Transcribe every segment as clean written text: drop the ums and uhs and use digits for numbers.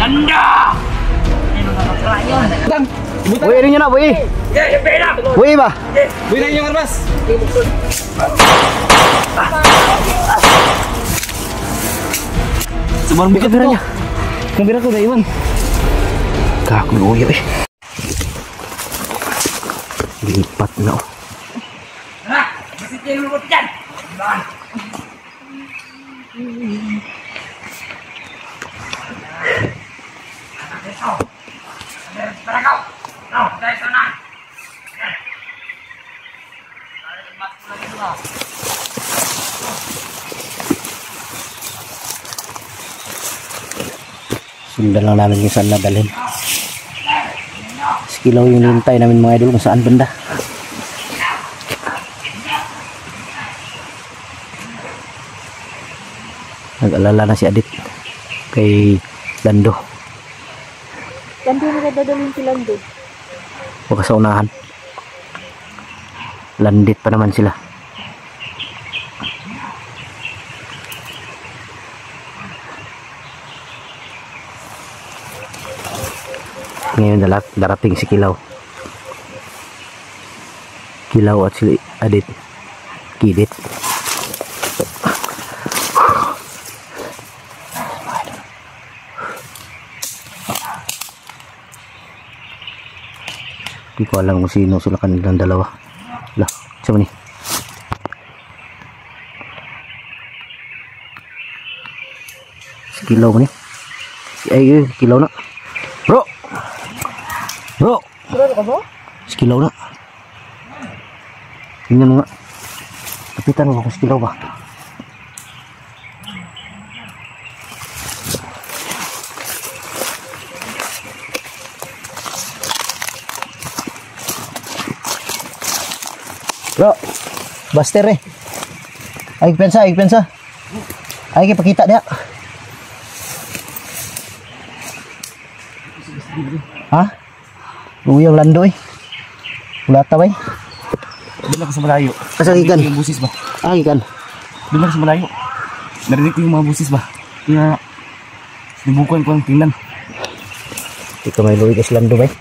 Ganda! Buih ini nyo na, buih. Buih ba? Buih na yung armas. Sebarang bukit biranya. Kamera ko udah iwan. Kaku uyo eh. Lipat na oh. Masih kayak lu pecan. Sundan lang namin kung saan nadalhin. Sekilaw yung nintay namin mga idol kung saan benda. Nag-alala na si Adit kay Lando. Lando na dadalhin si Lando. Huwag ka sa unahan. Landit pa naman sila. Ngayon darating si Kilaw. Kilaw at si Adit. Kidit. Hindi ko alam kung sino sila kanilang dalawa. Lah, siapa nih? Si Kilaw nih. Ay, Kilaw na. Bro. Bro. Si Kilaw na. Tingnan mo nga. Kapitan mo kung si Kilaw ba? Bro, Buster eh. Ay pensa. Ay pakita dia. Ha? Uyang Lando eh. Wala ta bay. Doon ako sa malayo. Asa ikan? Yung busis ba? Ah, ikan. Doon ako sa malayo. Narinig ko yung mga busis ba? Kaya sinubukan ko ang tingnan. Ikaw may luwi kasi Lando bay.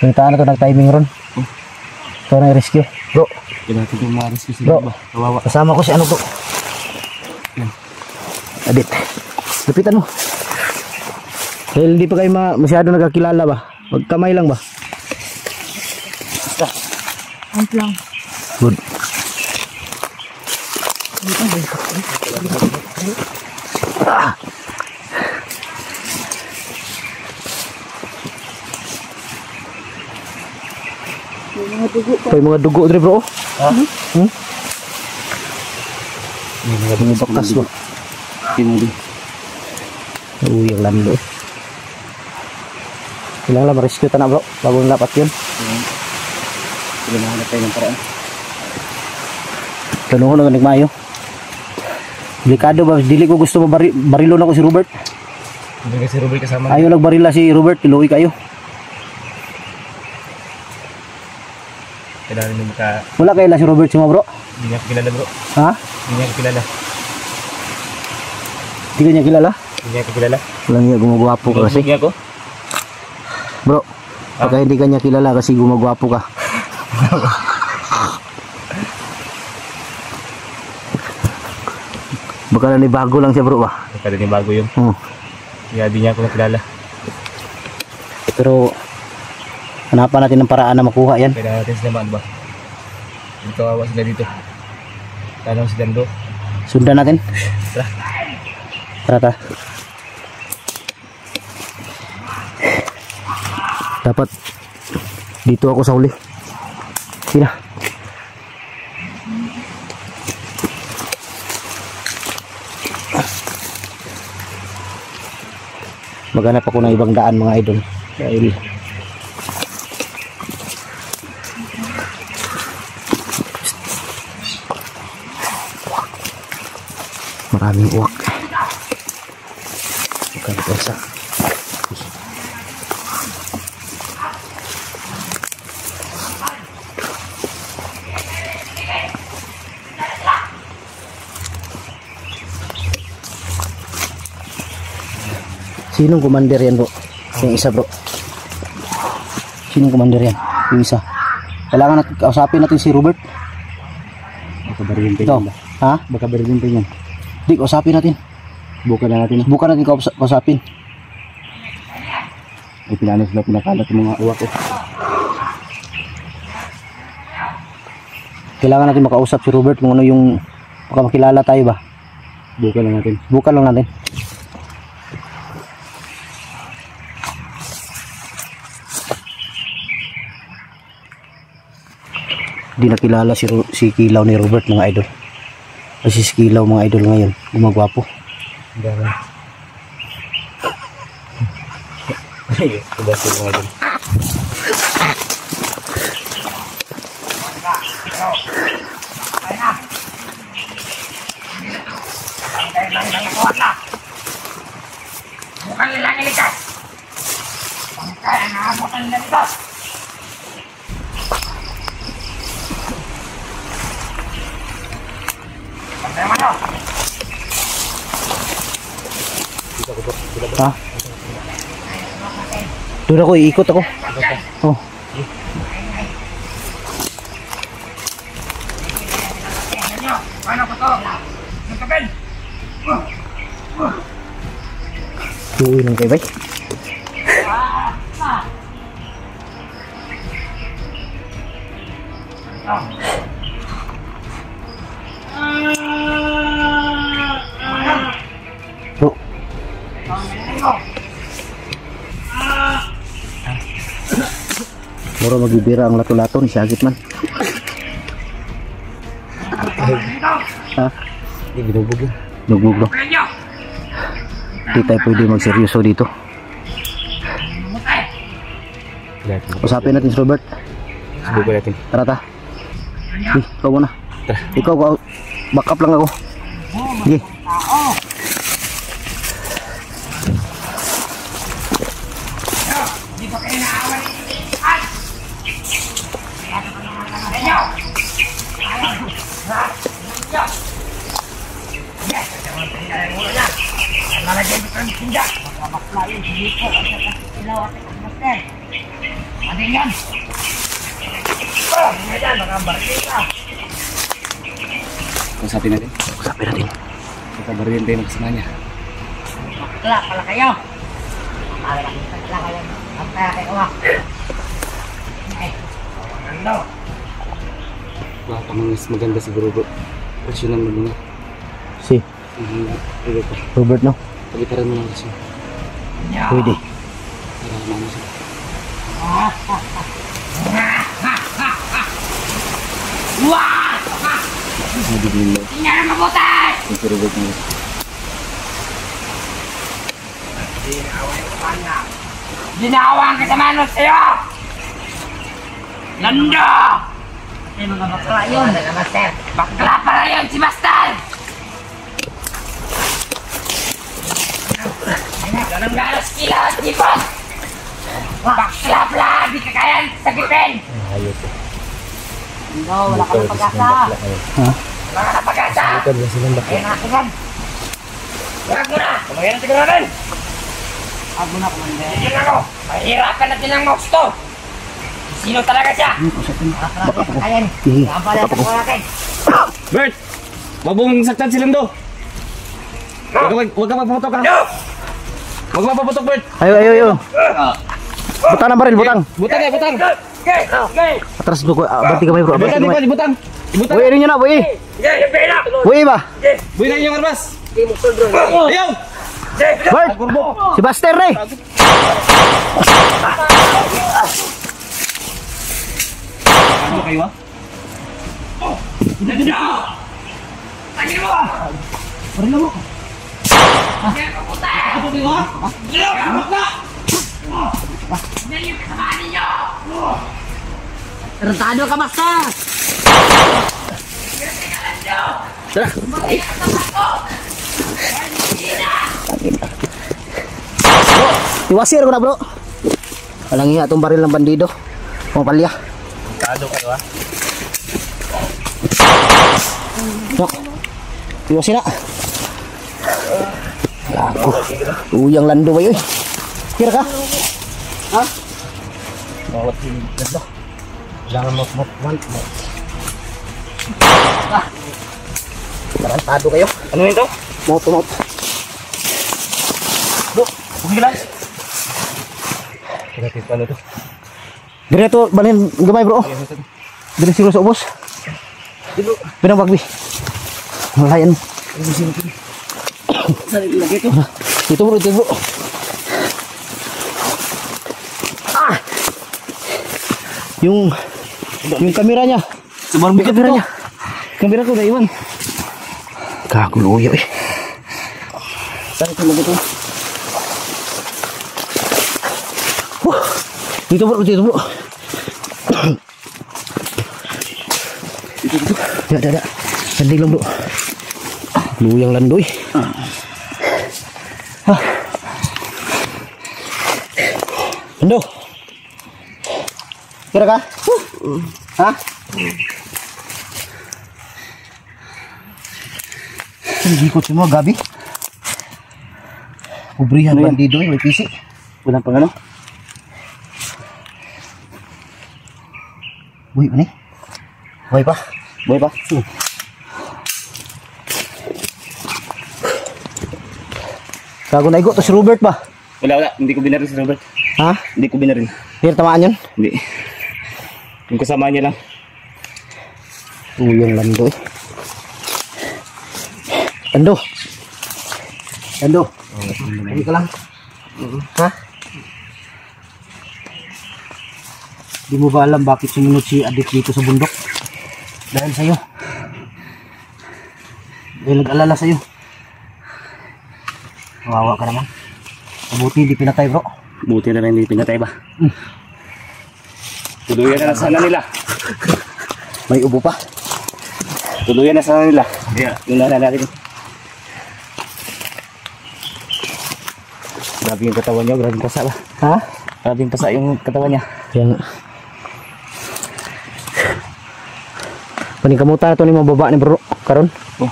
Pagkitaan na ito nag-timing ron. Ito na i-rescue. Bro. Kaya natin yung mga rescue sila Bro. ba? Kawawa. Kasama ko si ano to. Yan. Adit. Lapitan mo. Dahil hindi pa kayo masyado nagkakilala ba? Magkamay lang ba? Basta. Ang lang. Good. Ah. Mga dugo pa. Ito yung mga dugo dre bro. Ha? Hmm? Mga dugo bakas ba? Pinuli. Uy, ang Lando. Kailangan lang ma-rescue ta na bro. Bagong lapat yun. Kailangan tayo ng paraan. Tanong ko na nagmayo. Delikado ba? Dili ko gusto mabarilo na ko si Robert. Hindi kasi Robert kasama. Ayaw nagbarila si Robert. Tiluwi kayo. Kailangan mo maka... Wala kayo si Robert si mga bro? Hindi niya kilala bro. Ha? Hindi niya kilala. Hindi ka niya kilala? Hindi niya kilala. Walang niya gumagwapo ka kasi. Hindi ako. Bro, baka hindi ka niya kilala kasi gumagwapo ka. Baka nanibago lang siya bro ba? Baka din bago yun. Kaya di niya ako nakilala. Pero hanapan natin ng paraan na makuha yan. Kailangan natin sila ba? Hindi kawawa sila dito. Tanong si Lando. Sundan natin. Tara. Tara. Dapat dito ako sa huli. Sina. Maghanap ako ng ibang daan mga idol. Dahil maraming uwak. Maghanap ako sa Sinong commander yan bro? Yung isa bro. Sinong commander yan? Yung isa. Kailangan natin kausapin natin si Robert. Baka barilin pa Ito. yan. Ha? Baka barilin pa yan. Di, kausapin natin. Bukan na natin. Bukan natin kausapin. Ay, pinano sila pinakalat yung mga uwak ko. Kailangan natin makausap si Robert kung ano yung baka makilala tayo ba. Bukan na natin. Bukan lang natin. Di nakilala si Kilaw ni Robert mga idol. Kasi si Kilaw mga idol ngayon gumagwapo. Ganun. Sudah sila mga idol. Bukan lang ilikas. Pangkaya na abutan na ito. Pantay mo nyo. Ha? Doon ako, iikot ako. Oh. Ano ko to? Ang kapil. Tuwi lang kayo, bay. Bro. Mura magbibira ang lato-lato ni Sagit man. Ha? Hindi, binubog yun. Nugbog bro. Kaya Di tayo pwede magseryoso dito. Usapin natin si Robert. Subukan natin. Tara ta. Ikaw muna. Ikaw, back up lang ako. Sige. Di ba kayo naawa ni Ian? Kaya lalagay mo kang tinda. Makakapla yun, dito. Ilaw at master. Ano yan? Ano yan? Mga baril ka. Usapin natin. Usapin natin. Baka barilin pa yung kasama niya. Bakla pala kayo. Bakla kayo. Bakla kayo. Ano? Baka mas maganda siguro bro. Kasi lang muna. Si Robert no? Pagitaran mo lang kasi. Pwede. Para mama siya. Wah! Nabigyan mo. Tingnan na mabuti! Yung si Robert mo. Ginawang kasamanos sa'yo! Lando! Ay mga bakla yun! Master! Bakla pala yun si Master! Ganang galas kila at tipon! Bakla pala! Di ka kaya sagitin! Ayos eh. Lando, wala ka ng pag-asa! Ha? Wala ka ng pag-asa! Bukan ba silang bakla? Kaya natin yan! Wala ko na! Kumayan natin ko natin! Ako na, Commander. Sige ako! Mahirapan natin ang mouse to! Sino talaga siya? Ayan! Sige. Kapalat ako natin! Bert! Wag mong saktan si Lando! Huwag ka magpaputok ha! Huwag mapaputok Bert! Ayo. Butang na baril, butang. Butang eh, butang! Okay! Okay! Atras dulu ko. Berarti kamay bro. Butang, Berarti kamay. butang! Butang! Boy, ano nyo na, boy. Okay! Pela! Boy ba? Buhay na inyong armas! Hindi mo bro! Ayaw! Bert! Si Buster eh! Ano kayo ha? Tagin mo! Parila mo! Yan ang puta! Ano kayo ha? Yan ang puta! Yan yung kasamaan ninyo! Tarantado ka, Master! Tara. Bro, iwasir ko na bro. Walang iya itong baril ng bandido. Mga palya. Kado kayo ha? No. Iwasir na. Ako. Uyang lando ba yun? Kira ka? Ha? Bawat yung lando. Kailangan mo. Tarantado kayo. Ano ito? Moto. Bro, okay lang. Gratis pa to. Dire to, balin gamay bro. Dire siguro sa ubos. Pinang bagbi. Malayan. Saan lagi ito? Ito bro. Yung kamera niya. Sumarang bigat Kamera ito. niya. Kamera ko naiwan. Kaguloyo eh. Saan ito lagi ito? Dito bro. Ada. Sanding lang bro. Luyang landoy. Lando. Kira ka? Ha? Hindi ko semua gabi. Kubrihan bandido may pisi. Walang pangano. Buhay pa ni? Buhay pa? Kago na igo to si Robert ba? Wala. Hindi ko binarin si Robert. Ha? Hindi ko binarin. Here tamaan yun? Hindi. Yung kasama niya lang. Uyang lando eh. Lando. Hindi ka lang. Ha? Di mo ba alam bakit sumunod si Adik dito sa bundok? Dahil sa'yo. Dahil nag-alala sa'yo. Kawawa ka naman. Mabuti hindi pinatay bro. Buti na lang hindi pinatay ba? Tuluyan na sana nila. May ubo pa. Tuluyan na sana nila. Yeah. Yung nana natin. Grabe yung katawan niya. Grabe yung pasa ba? Ha? Grabe yung pasa yung katawan niya. Yan. Paningkamutan na ito ni mga baba ni bro. Karon. Oh.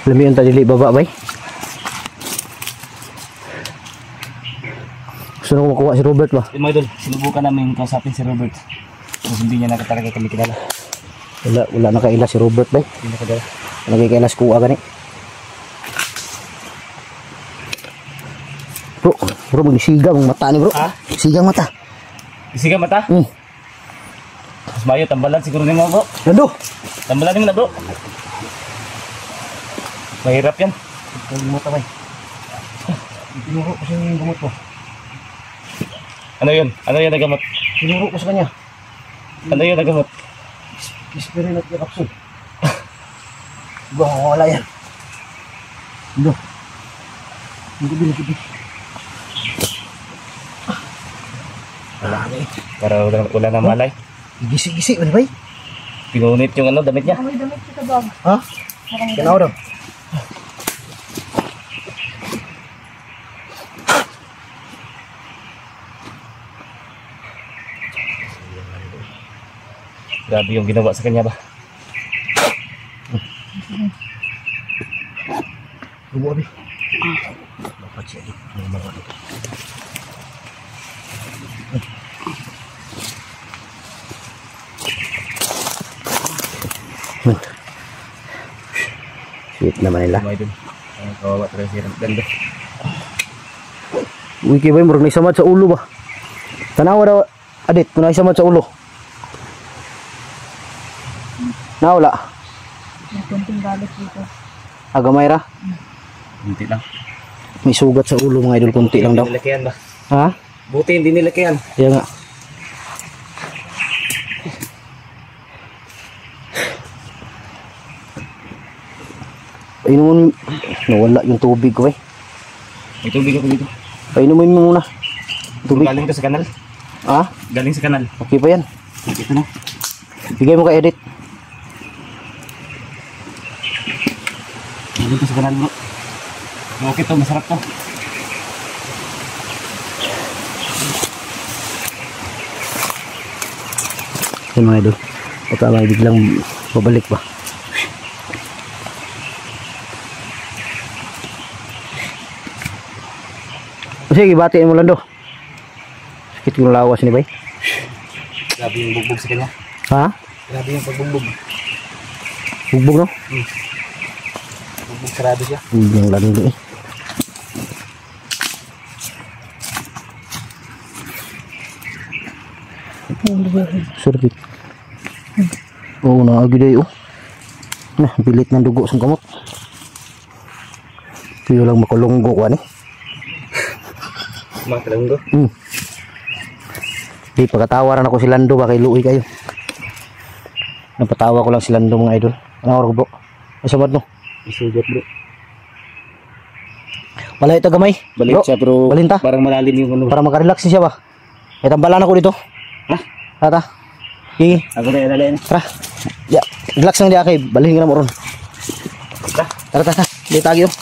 Alam mo yung tadili baba bay? Gusto na ko makuha si Robert ba? Yung mga idol, sinubukan namin kausapin si Robert. Mas hindi niya nakatalaga kami kilala. Wala na kaila si Robert bay. Hindi nakadala. Nagkikailas kuha gani. Bro magsigang mata ni bro. Ha? Sigang mata. Isiga mata? Mas mayo, tambalan siguro ni mo bro. Lando. Tambalan mo na bro. Mahirap yan. Mata bay. Tinuro ko siya yung gamot ko. Ano yun? Ano yun na gamot? Tinuro ko sa kanya. Ano yun na gamot? Ispirin at yung kapsul. Diba, wala yan. Lando. Hindi. Wala na eh. Para wala na malay. Gisi-gisi, ano ba eh? Pinunit yung ano, damit niya. May damit sa bag. Ha? Kinaw daw. Grabe yung ginawa sa kanya ba? Bubo abi. Dapat siya di. Sweet naman nila. Mga idol. Ang kawawa talaga si Ganda. Wiki ba murag naisamad sa ulo ba? Tanawa daw adit kung naisamad sa ulo. Nawala. May kunting galit dito. Agamay ra. Hindi lang. May sugat sa ulo mga idol, konti lang daw. Hindi nilakihan ba? Ha? Buti hindi nilakihan. Kaya nga. Painumin, nawala yung tubig ko eh. May tubig ako dito. Painumin mo muna. Tubig. Galing ito sa kanal. Ha? Galing sa kanal. Okay pa yan. Ito na. Bigay mo kay Edit. Galing ito sa kanal bro. Okay to, masarap to. Yan mga idol. Baka may biglang babalik ba. Sige, batiin mo Lando. Sakit yung lawas ni bay. Grabe yung bugbog sa kanya. Ha? Grabe yung pagbugbog. Bugbog no? Bugbog sarado siya. Yung Lando eh. Surbit. Oo, nakagiday oh. Nah, bilit ng dugo sa kamot. Piyo lang makulunggo ko ani. Mga kalunggo. Di pagkatawaran ako si Lando ba kay Luoy kayo. Napatawa ko lang si Lando mga idol. Ano oras bro? Masamad no? Isugat bro. Balay ito gamay. Balik siya pero balinta. parang malalim yung ano. Para makarelax siya ba? May tambalan ako dito. Ha? Tata. Sige. Ako na yan. Tara. Ya, relax lang di akay. Balhin ka na mo ron. Tara. Tara. Di tagi oh.